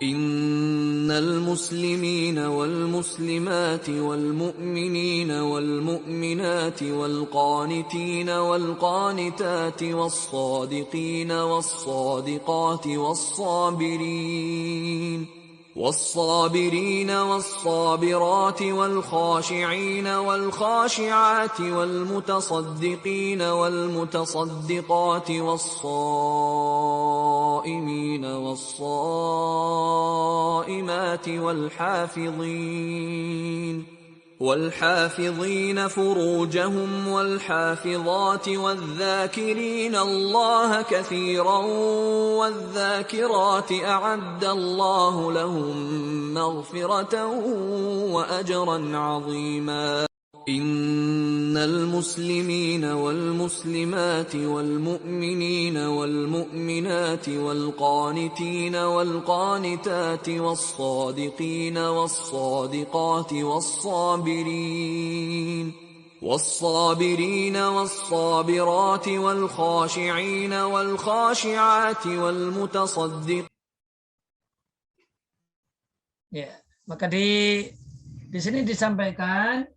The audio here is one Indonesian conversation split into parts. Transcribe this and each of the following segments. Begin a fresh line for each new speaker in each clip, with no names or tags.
إن المسلمين والمسلمات والمؤمنين والمؤمنات والقانتين والقانتات والصادقين والصادقات والصابرين والصابرات والخاشعين والخاشعات والمتصدقين والمتصدقات والصائمين والصائمات والحافظين فروجهم والحافظات والذاكرين الله كثيرا والذاكرات أعد الله لهم مغفرة وأجرا عظيما إن المسلمين والمسلمات والمؤمنين والمؤمنات والقانتين والقانتات والصادقين والصادقات والصابرين والصابرات والخاشعين والخاشعات والمتصدقين.
Ya, maka di sini disampaikan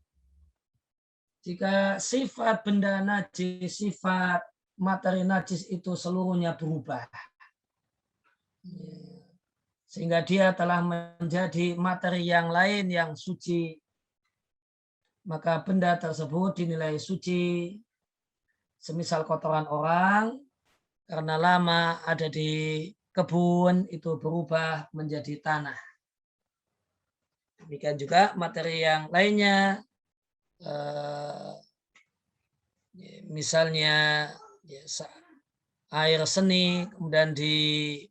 jika sifat benda najis, sifat materi najis itu seluruhnya berubah. Sehingga dia telah menjadi materi yang lain yang suci. Maka benda tersebut dinilai suci. Semisal kotoran orang, karena lama ada di kebun, itu berubah menjadi tanah. Demikian juga materi yang lainnya, misalnya air seni kemudian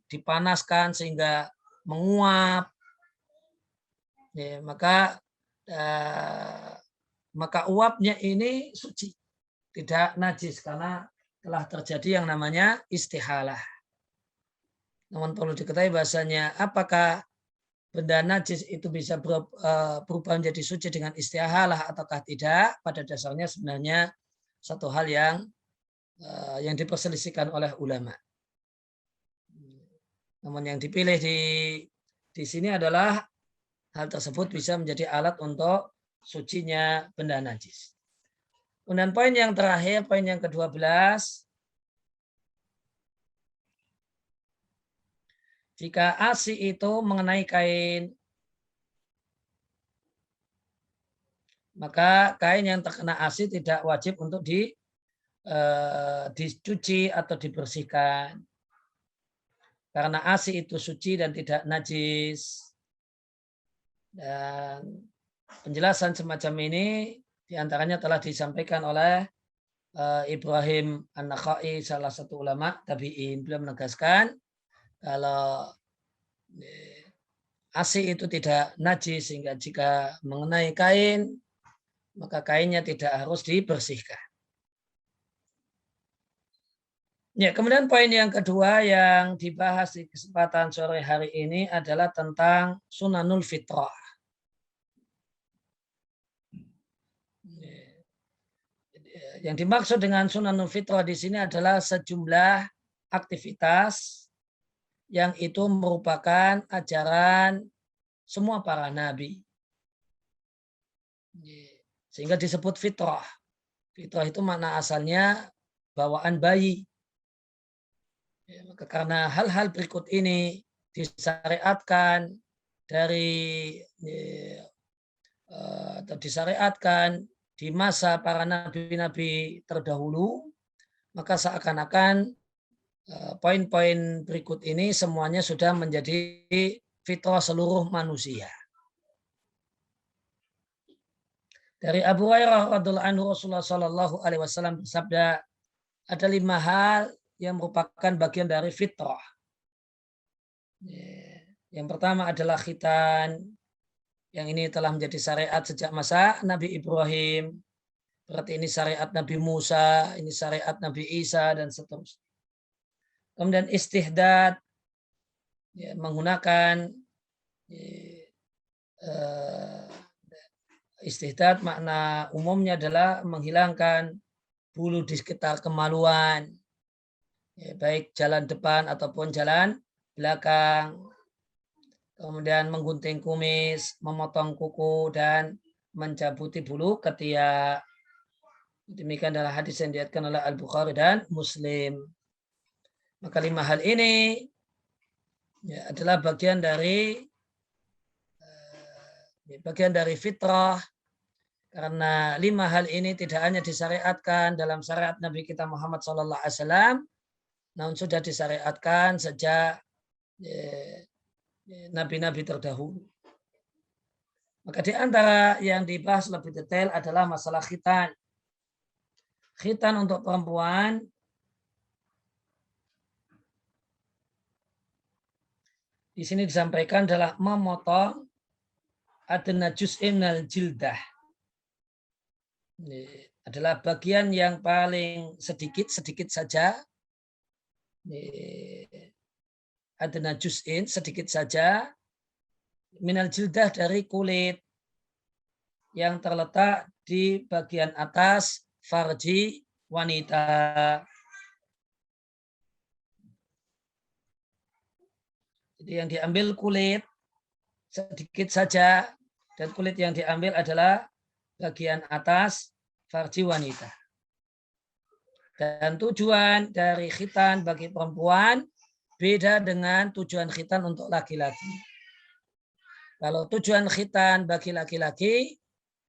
dipanaskan sehingga menguap, ya, maka uapnya ini suci, tidak najis karena telah terjadi yang namanya istihalah. Namun perlu diketahui bahasanya apakah benda najis itu bisa berubah menjadi suci dengan istihalah ataukah tidak, pada dasarnya sebenarnya satu hal yang diperselisihkan oleh ulama. Namun yang dipilih di sini adalah hal tersebut bisa menjadi alat untuk sucinya benda najis. Kemudian poin yang terakhir, poin yang ke-12, jika asi itu mengenai kain, maka kain yang terkena asi tidak wajib untuk dicuci atau dibersihkan. Karena asi itu suci dan tidak najis. Dan penjelasan semacam ini diantaranya telah disampaikan oleh Ibrahim An-Nakhai, salah satu ulama tabi'in. Beliau menegaskan kalau asi itu tidak najis, sehingga jika mengenai kain, maka kainnya tidak harus dibersihkan. Ya, kemudian poin yang kedua yang dibahas di kesempatan sore hari ini adalah tentang sunanul fitrah. Yang dimaksud dengan sunanul fitrah di sini adalah sejumlah aktivitas yang itu merupakan ajaran semua para nabi. Sehingga disebut fitrah. Fitrah itu makna asalnya bawaan bayi. Karena hal-hal berikut ini disyariatkan atau disyariatkan di masa para nabi-nabi terdahulu, maka seakan-akan poin-poin berikut ini semuanya sudah menjadi fitrah seluruh manusia. Dari Abu Hurairah radhiyallahu anhu, Rasulullah sallallahu alaihi wasallam bersabda, ada 5 hal yang merupakan bagian dari fitrah. Yang pertama adalah khitan, yang ini telah menjadi syariat sejak masa Nabi Ibrahim. Berarti ini syariat Nabi Musa, ini syariat Nabi Isa, dan seterusnya. Kemudian istihdad, ya, menggunakan istihdad makna umumnya adalah menghilangkan bulu di sekitar kemaluan, ya, baik jalan depan ataupun jalan belakang. kemudian menggunting kumis, memotong kuku, dan mencabuti bulu ketiak. Demikian adalah hadis yang diriwayatkan oleh Al-Bukhari dan Muslim. Maka 5 hal ini ya, adalah bagian dari fitrah, karena 5 hal ini tidak hanya disyariatkan dalam syariat Nabi kita Muhammad SAW, namun sudah disyariatkan sejak nabi-nabi terdahulu. Maka di antara yang dibahas lebih detail adalah masalah khitan. Khitan untuk perempuan di sini disampaikan adalah memotong adna juz'in al jildah. Ini adalah bagian yang paling sedikit saja. Adna juz'in sedikit saja minal jildah dari kulit yang terletak di bagian atas farji wanita. Jadi yang diambil kulit sedikit saja, dan kulit yang diambil adalah bagian atas farji wanita. Dan tujuan dari khitan bagi perempuan beda dengan tujuan khitan untuk laki-laki. Kalau tujuan khitan bagi laki-laki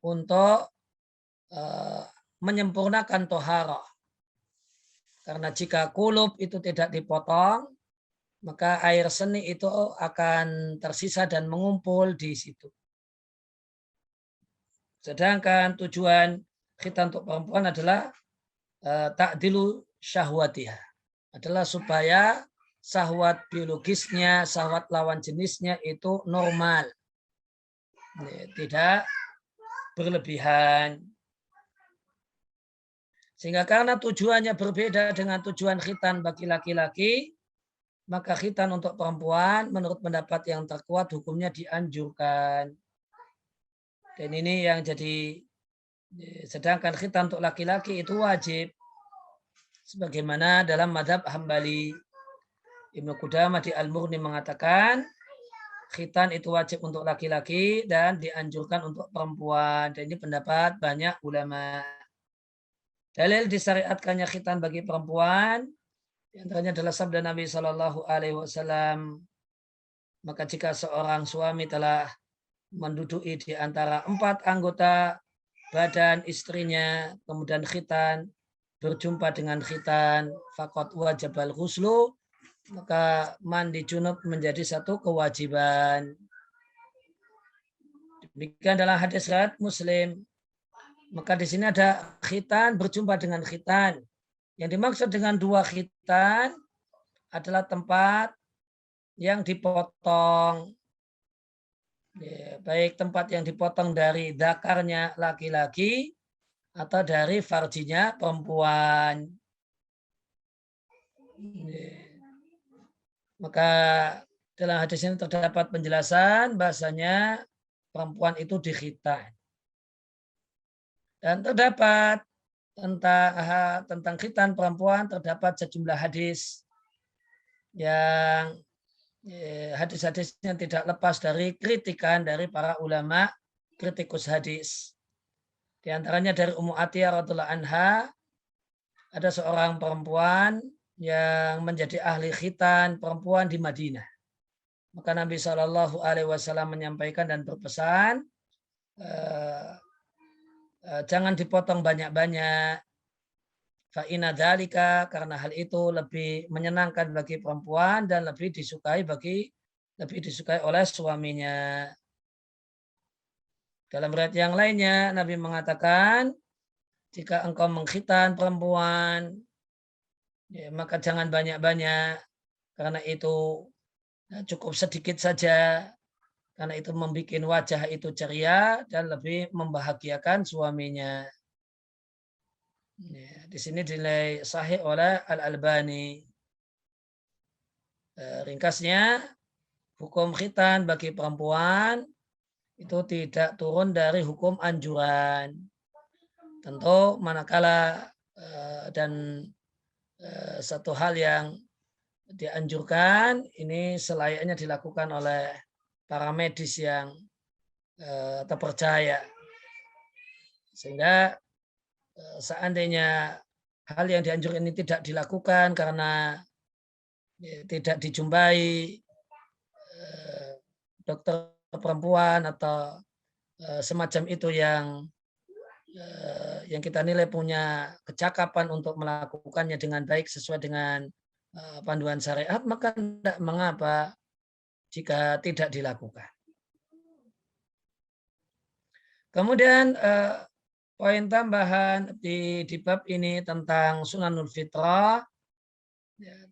untuk menyempurnakan toharah. Karena jika kulub itu tidak dipotong, maka air seni itu akan tersisa dan mengumpul di situ. Sedangkan tujuan khitan untuk perempuan adalah ta'dilu syahwatiha, adalah supaya syahwat biologisnya, syahwat lawan jenisnya itu normal, tidak berlebihan. Sehingga karena tujuannya berbeda dengan tujuan khitan bagi laki-laki, maka khitan untuk perempuan menurut pendapat yang terkuat hukumnya dianjurkan. Dan ini yang jadi, sedangkan khitan untuk laki-laki itu wajib. Sebagaimana dalam madhab Hambali, Ibnu Qudamah di Al-Mughni mengatakan khitan itu wajib untuk laki-laki dan dianjurkan untuk perempuan. Dan ini pendapat banyak ulama. Dalil disyariatkannya khitan bagi perempuan di antaranya adalah sabda Nabi Shallallahu Alaihi Wasallam. Maka jika seorang suami telah menduduki di antara 4 anggota badan istrinya, kemudian khitan, berjumpa dengan khitan, faqad wajibal ghuslu, maka mandi junub menjadi satu kewajiban. Demikian adalah hadis riwayat Muslim. Maka di sini ada khitan berjumpa dengan khitan. Yang dimaksud dengan 2 khitan adalah tempat yang dipotong. Ya, baik tempat yang dipotong dari dakarnya laki-laki atau dari farjinya perempuan. Ya. Maka dalam hadis ini terdapat penjelasan bahasanya perempuan itu dikhitan. Dan terdapat tentang khitan perempuan terdapat sejumlah hadis yang hadis-hadisnya tidak lepas dari kritikan dari para ulama kritikus hadis. Di antaranya dari Ummu Atiyah radhiyallahu anha, ada seorang perempuan yang menjadi ahli khitan perempuan di Madinah. Maka Nabi Shallallahu Alaihi Wasallam menyampaikan dan berpesan, jangan dipotong banyak-banyak. Fa'ina dzalika, karena hal itu lebih menyenangkan bagi perempuan dan lebih disukai oleh suaminya. Dalam riwayat yang lainnya Nabi mengatakan, jika engkau mengkhitan perempuan, ya, maka jangan banyak-banyak, karena itu cukup sedikit saja, karena itu membuat wajah itu ceria dan lebih membahagiakan suaminya. Ya, di sini dinilai sahih oleh Al-Albani. Ringkasnya, hukum khitan bagi perempuan itu tidak turun dari hukum anjuran. Tentu manakala dan satu hal yang dianjurkan ini selayaknya dilakukan oleh para medis yang terpercaya. Sehingga seandainya hal yang dianjurkan ini tidak dilakukan karena tidak dijumpai dokter perempuan atau semacam itu yang kita nilai punya kecakapan untuk melakukannya dengan baik sesuai dengan panduan syariat, maka tidak mengapa jika tidak dilakukan. Kemudian poin tambahan di bab ini tentang sunanul fitrah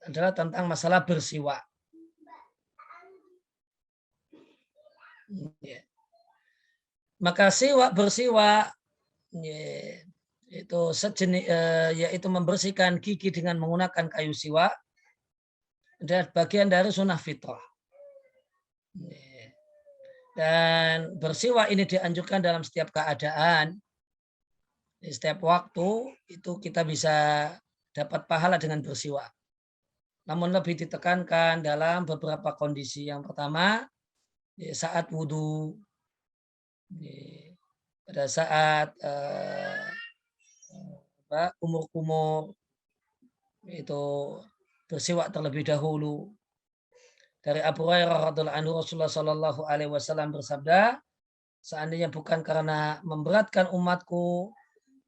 adalah tentang masalah bersiwak. Maka bersiwak itu sejenis, yaitu membersihkan gigi dengan menggunakan kayu siwak, adalah bagian dari sunnah fitrah. Dan bersiwak ini dianjurkan dalam setiap keadaan, di setiap waktu itu kita bisa dapat pahala dengan bersiwak. Namun lebih ditekankan dalam beberapa kondisi. Yang pertama, saat wudhu, pada saat kumur-kumur, itu bersiwak terlebih dahulu. Dari Abu Hurairah radhiyallahu anhu, Rasulullah Shallallahu alaihi wasallam bersabda, seandainya bukan karena memberatkan umatku,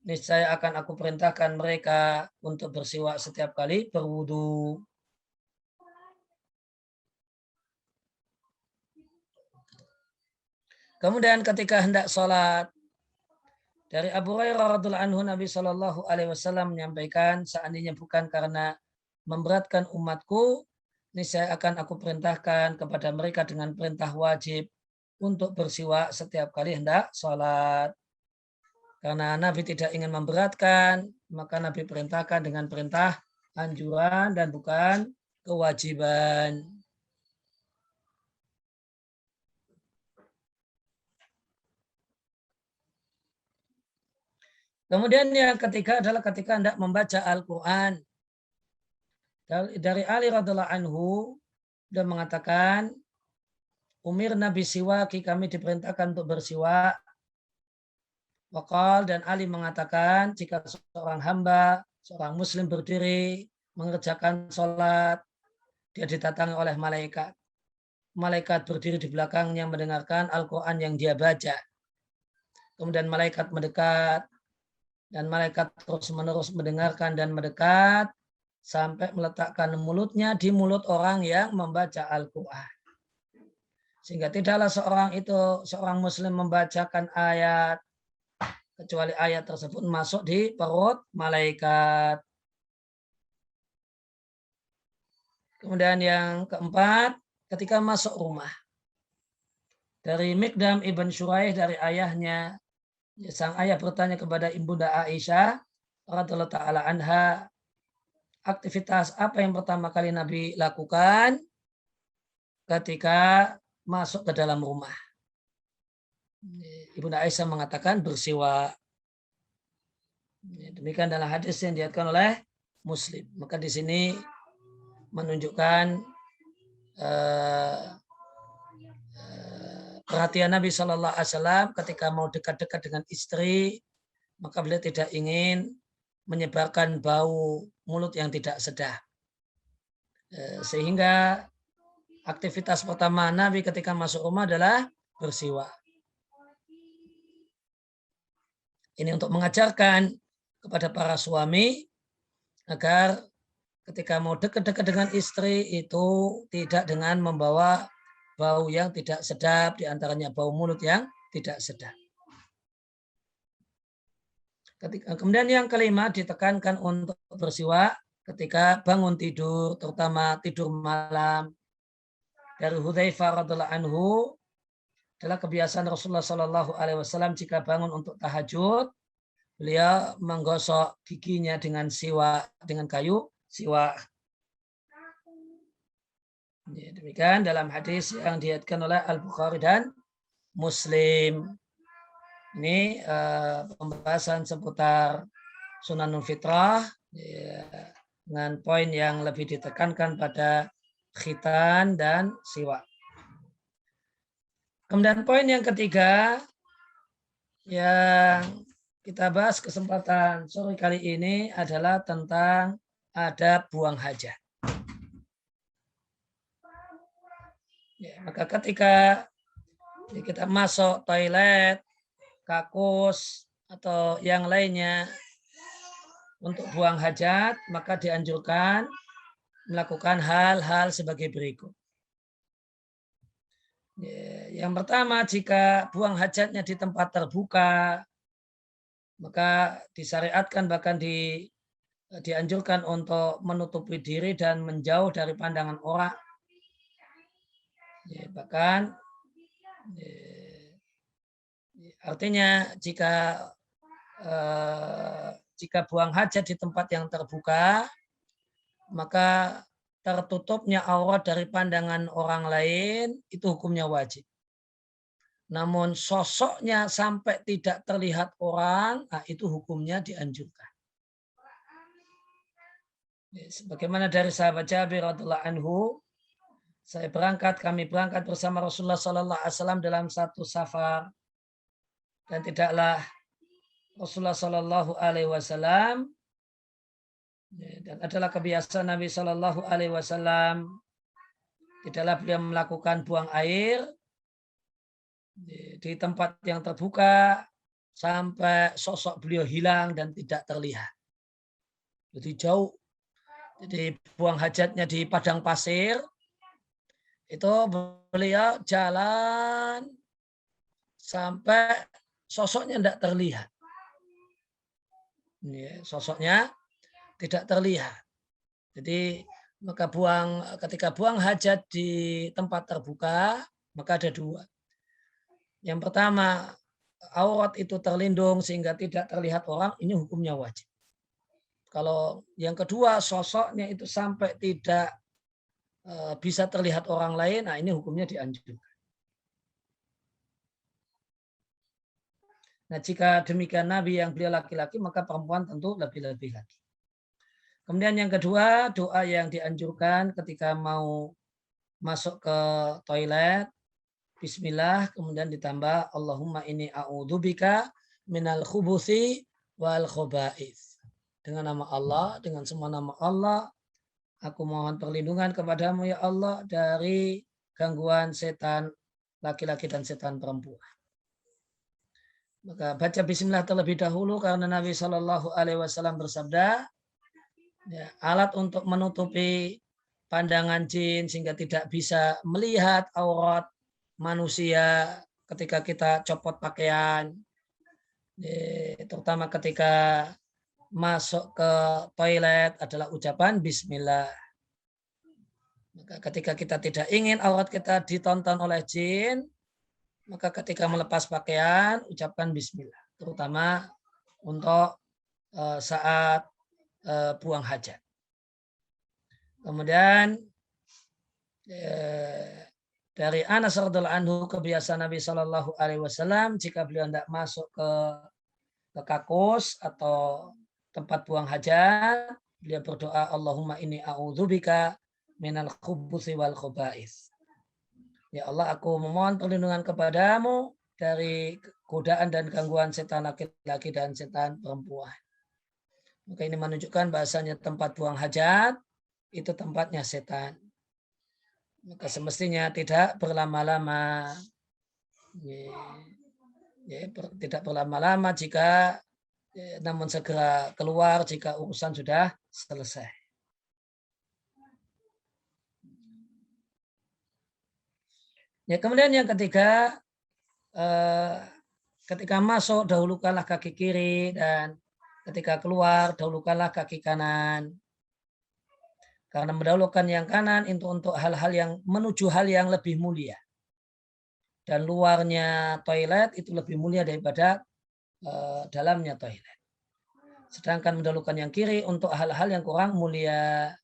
niscaya akan aku perintahkan mereka untuk bersiwak setiap kali berwudu. Kemudian ketika hendak sholat, dari Abu Hurairah radhiyallahu anhu, Nabi Shallallahu alaihi wasallam menyampaikan, seandainya bukan karena memberatkan umatku, niscaya akan aku perintahkan kepada mereka dengan perintah wajib untuk bersiwak setiap kali hendak sholat. Karena Nabi tidak ingin memberatkan, maka Nabi perintahkan dengan perintah anjuran dan bukan kewajiban. Kemudian yang ketiga adalah ketika hendak membaca Al-Quran. Dari Ali radhiallahu anhu, dia mengatakan, Umir Nabi siwaki, kami diperintahkan untuk bersiwak. Waqal, dan Ali mengatakan, jika seorang hamba, seorang muslim berdiri, mengerjakan sholat, dia didatangi oleh malaikat. Malaikat berdiri di belakangnya mendengarkan Al-Quran yang dia baca. Kemudian malaikat mendekat, dan malaikat terus-menerus mendengarkan dan mendekat, sampai meletakkan mulutnya di mulut orang yang membaca Al-Quran. Sehingga tidaklah seorang muslim membacakan ayat, kecuali ayat tersebut masuk di perut malaikat. Kemudian yang keempat, ketika masuk rumah. Dari Mikdam ibn Syuraih, dari ayahnya, sang ayah bertanya kepada Ibunda Aisyah radhiyallahu ta'ala anha, aktivitas apa yang pertama kali Nabi lakukan ketika masuk ke dalam rumah? Ibunda Aisyah mengatakan bersiwak. Demikian dalam hadis yang diriwayatkan oleh Muslim. Maka di sini menunjukkan perhatian Nabi Shallallahu Alaihi Wasallam ketika mau dekat-dekat dengan istri, maka beliau tidak ingin menyebarkan bau mulut yang tidak sedap. Sehingga aktivitas pertama Nabi ketika masuk rumah adalah bersiwak. Ini untuk mengajarkan kepada para suami agar ketika mau dekat-dekat dengan istri itu tidak dengan membawa bau yang tidak sedap, diantaranya bau mulut yang tidak sedap. Kemudian yang kelima, ditekankan untuk bersiwak ketika bangun tidur, terutama tidur malam. Dari Hudzaifah radhiallahu anhu, adalah kebiasaan Rasulullah Shallallahu Alaihi Wasallam jika bangun untuk tahajud, beliau menggosok giginya dengan siwak, dengan kayu siwak. Demikian dalam hadis yang diriwayatkan oleh Al-Bukhari dan Muslim. Ini pembahasan seputar Sunanul Fitrah dengan poin yang lebih ditekankan pada khitan dan siwak. Kemudian poin yang ketiga yang kita bahas kesempatan sore kali ini adalah tentang adab buang hajat. Ya, maka ketika kita masuk toilet, kakus, atau yang lainnya untuk buang hajat, maka dianjurkan melakukan hal-hal sebagai berikut. Yang pertama, jika buang hajatnya di tempat terbuka, maka disyariatkan bahkan dianjurkan untuk menutupi diri dan menjauh dari pandangan orang. Bahkan artinya jika buang hajat di tempat yang terbuka, maka tertutupnya aurat dari pandangan orang lain itu hukumnya wajib. Namun sosoknya sampai tidak terlihat orang, itu hukumnya dianjurkan. Sebagaimana dari sahabat Jabir radhiyallahu anhu, kami berangkat bersama Rasulullah sallallahu alaihi wasallam dalam satu safar, dan tidaklah Rasulullah sallallahu alaihi wasallam, dan adalah kebiasaan Nabi sallallahu alaihi wasallam, tidaklah beliau melakukan buang air di tempat yang terbuka sampai sosok beliau hilang dan tidak terlihat. Jadi jauh. Jadi buang hajatnya di padang pasir, itu beliau jalan sampai sosoknya tidak terlihat. Sosoknya tidak terlihat. Jadi ketika buang hajat di tempat terbuka, maka ada dua. Yang pertama, aurat itu terlindung sehingga tidak terlihat orang, ini hukumnya wajib. Kalau yang kedua, sosoknya itu sampai tidak bisa terlihat orang lain, nah ini hukumnya dianjurkan. Nah, jika demikian Nabi yang beliau laki-laki, maka perempuan tentu lebih-lebih lagi. Kemudian yang kedua, doa yang dianjurkan ketika mau masuk ke toilet, Bismillah, kemudian ditambah Allahumma inni a'udzubika minal khubuthi wal khoba'ith. Dengan nama Allah, dengan semua nama Allah, aku mohon perlindungan kepadamu ya Allah dari gangguan setan laki-laki dan setan perempuan. Maka baca Bismillah terlebih dahulu karena Nabi Shallallahu Alaihi Wasallam bersabda, alat untuk menutupi pandangan jin sehingga tidak bisa melihat aurat manusia ketika kita copot pakaian, terutama ketika masuk ke toilet adalah ucapan Bismillah. Maka ketika kita tidak ingin aurat kita ditonton oleh jin, maka ketika melepas pakaian ucapkan Bismillah, terutama untuk saat buang hajat. Kemudian dari Anas radhiyallahu anhu, kebiasaan Nabi Shallallahu Alaihi Wasallam jika beliau tidak masuk ke kakus atau tempat buang hajat, beliau berdoa Allahumma inni a'udzubika minal khubuthi wal khoba'ith. Ya Allah, aku memohon perlindungan kepadamu dari godaan dan gangguan setan laki-laki dan setan perempuan. Maka ini menunjukkan bahasanya tempat buang hajat itu tempatnya setan. Maka semestinya tidak berlama-lama. Tidak berlama-lama jika namun segera keluar jika urusan sudah selesai. Ya, kemudian yang ketiga, ketika masuk dahulukanlah kaki kiri dan ketika keluar dahulukanlah kaki kanan. Karena mendahulukan yang kanan itu untuk hal-hal yang menuju hal yang lebih mulia. Dan luarnya toilet itu lebih mulia daripada dalamnya toilet. Sedangkan mendahulukan yang kiri untuk hal-hal yang kurang mulia.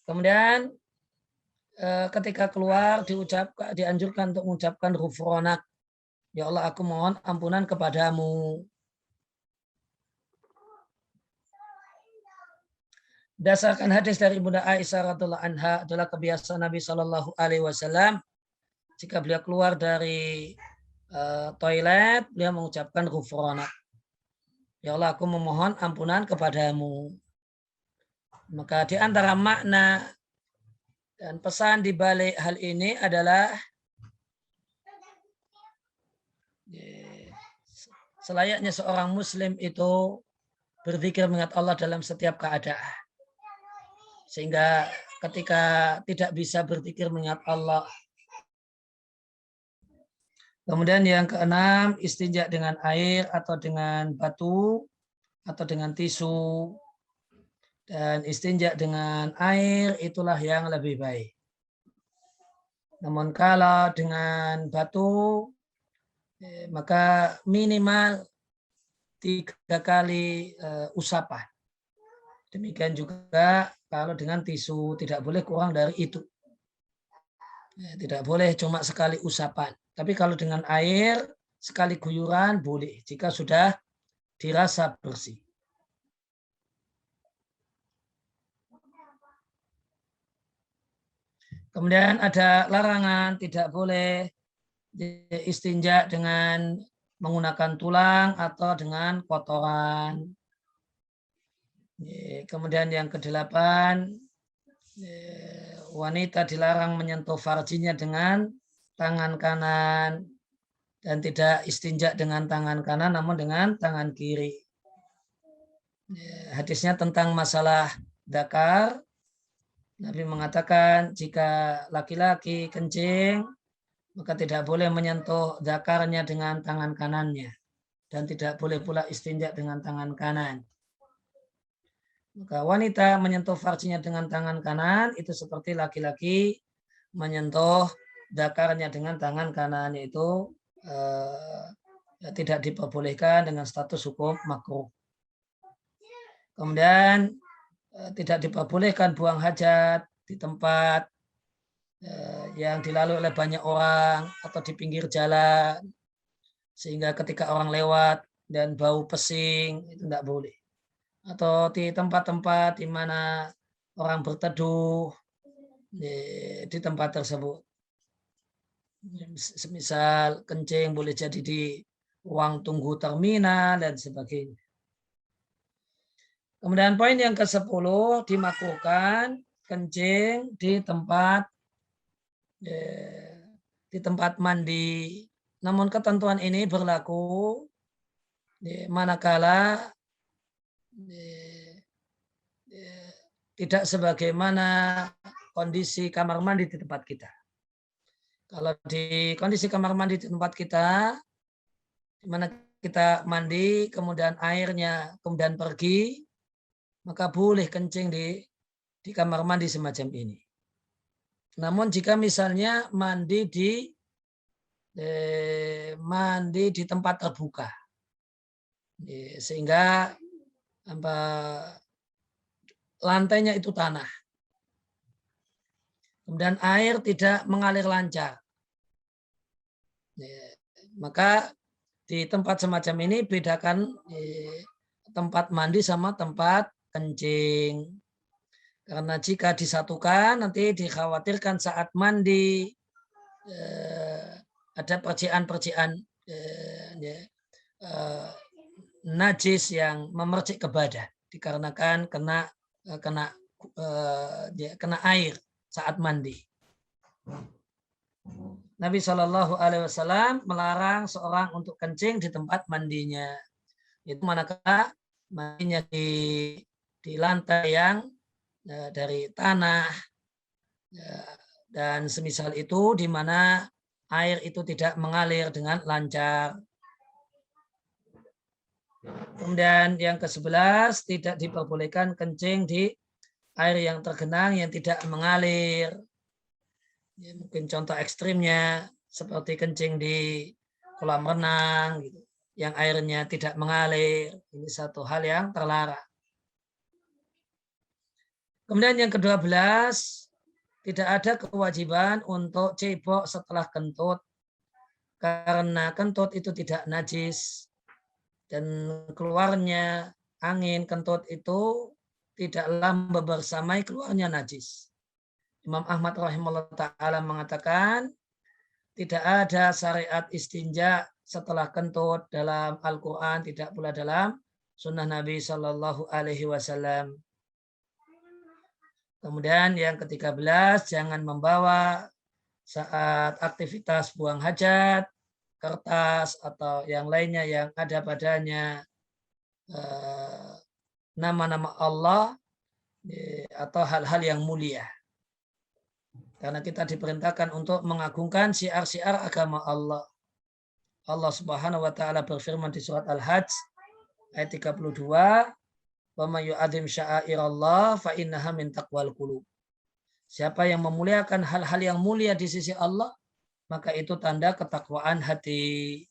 Kemudian ketika keluar dianjurkan untuk mengucapkan ghufranak. Ya Allah, aku mohon ampunan kepadamu. Berdasarkan hadis dari Bunda Aisyah radhiallahu anha adalah kebiasaan Nabi Shallallahu Alaihi Wasallam jika beliau keluar dari toilet, beliau mengucapkan ghufranak. Ya Allah, aku memohon ampunan kepadamu. Maka di antara makna dan pesan di balik hal ini adalah selayaknya seorang muslim itu berzikir mengingat Allah dalam setiap keadaan. Sehingga ketika tidak bisa berzikir mengingat Allah. Kemudian yang keenam, istinja dengan air atau dengan batu atau dengan tisu. Dan istinja dengan air itulah yang lebih baik. Namun kalau dengan batu, maka minimal 3 kali usapan. Demikian juga kalau dengan tisu tidak boleh kurang dari itu. Tidak boleh cuma sekali usapan. Tapi kalau dengan air sekali guyuran boleh jika sudah dirasa bersih. Kemudian ada larangan tidak boleh istinja dengan menggunakan tulang atau dengan kotoran. Kemudian yang ke-8, wanita dilarang menyentuh farjinya dengan tangan kanan dan tidak istinja dengan tangan kanan namun dengan tangan kiri. Hadisnya tentang masalah dakar. Nabi mengatakan jika laki-laki kencing maka tidak boleh menyentuh dakarnya dengan tangan kanannya dan tidak boleh pula istinja dengan tangan kanan. Maka wanita menyentuh farjinya dengan tangan kanan itu seperti laki-laki menyentuh dakarnya dengan tangan kanan, yaitu tidak diperbolehkan dengan status hukum makruh. Kemudian tidak diperbolehkan buang hajat di tempat yang dilalui oleh banyak orang atau di pinggir jalan sehingga ketika orang lewat dan bau pesing itu tidak boleh. Atau di tempat-tempat di mana orang berteduh di tempat tersebut. Semisal kencing boleh jadi di ruang tunggu terminal dan sebagainya. Kemudian poin yang ke-10, dimakruhkan kencing di tempat mandi. Namun ketentuan ini berlaku manakala tidak sebagaimana kondisi kamar mandi di tempat kita. Kalau di kondisi kamar mandi di tempat kita, di mana kita mandi, kemudian airnya kemudian pergi, maka boleh kencing di kamar mandi semacam ini. Namun jika misalnya mandi di tempat terbuka, sehingga lantainya itu tanah, kemudian air tidak mengalir lancar, maka di tempat semacam ini bedakan tempat mandi sama tempat kencing. Karena jika disatukan nanti dikhawatirkan saat mandi ada percikan-percikan najis yang memercik ke badan dikarenakan kena air saat mandi. Nabi Shallallahu Alaihi Wasallam melarang seorang untuk kencing di tempat mandinya. Itu manakala mandinya di lantai yang dari tanah dan semisal itu di mana air itu tidak mengalir dengan lancar. Kemudian yang ke-11, tidak diperbolehkan kencing di air yang tergenang yang tidak mengalir. Ya, mungkin contoh ekstrimnya seperti kencing di kolam renang gitu, yang airnya tidak mengalir. Ini satu hal yang terlarang. Kemudian yang ke-12, tidak ada kewajiban untuk cebok setelah kentut karena kentut itu tidak najis dan keluarnya angin kentut itu tidaklah membersamai keluarnya najis. Imam Ahmad rahimahullah ta'ala mengatakan, tidak ada syariat istinja setelah kentut dalam Al-Quran, tidak pula dalam sunnah Nabi Shallallahu Alaihi Wasallam. Kemudian yang ke-13, jangan membawa saat aktivitas buang hajat, kertas atau yang lainnya yang ada padanya nama-nama Allah atau hal-hal yang mulia. Karena kita diperintahkan untuk mengagungkan syiar-syiar agama Allah. Allah Subhanahu wa taala berfirman di surat Al-Hajj ayat 32, "Wa may yu'azzim sya'airallah fa innaha min taqwal qulub." Siapa yang memuliakan hal-hal yang mulia di sisi Allah, maka itu tanda ketakwaan hati.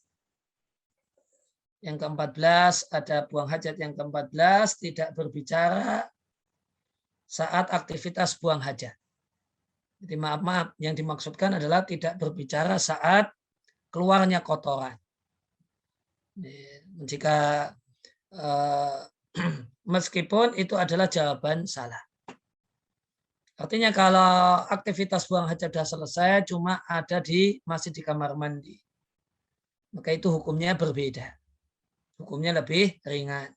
Yang ke-14 ada buang hajat. Yang ke-14 tidak berbicara saat aktivitas buang hajat. Jadi maaf, yang dimaksudkan adalah tidak berbicara saat keluarnya kotoran. Jika meskipun itu adalah jawaban salah. Artinya kalau aktivitas buang hajat sudah selesai, cuma ada masih di kamar mandi, maka itu hukumnya berbeda. Hukumnya lebih ringan.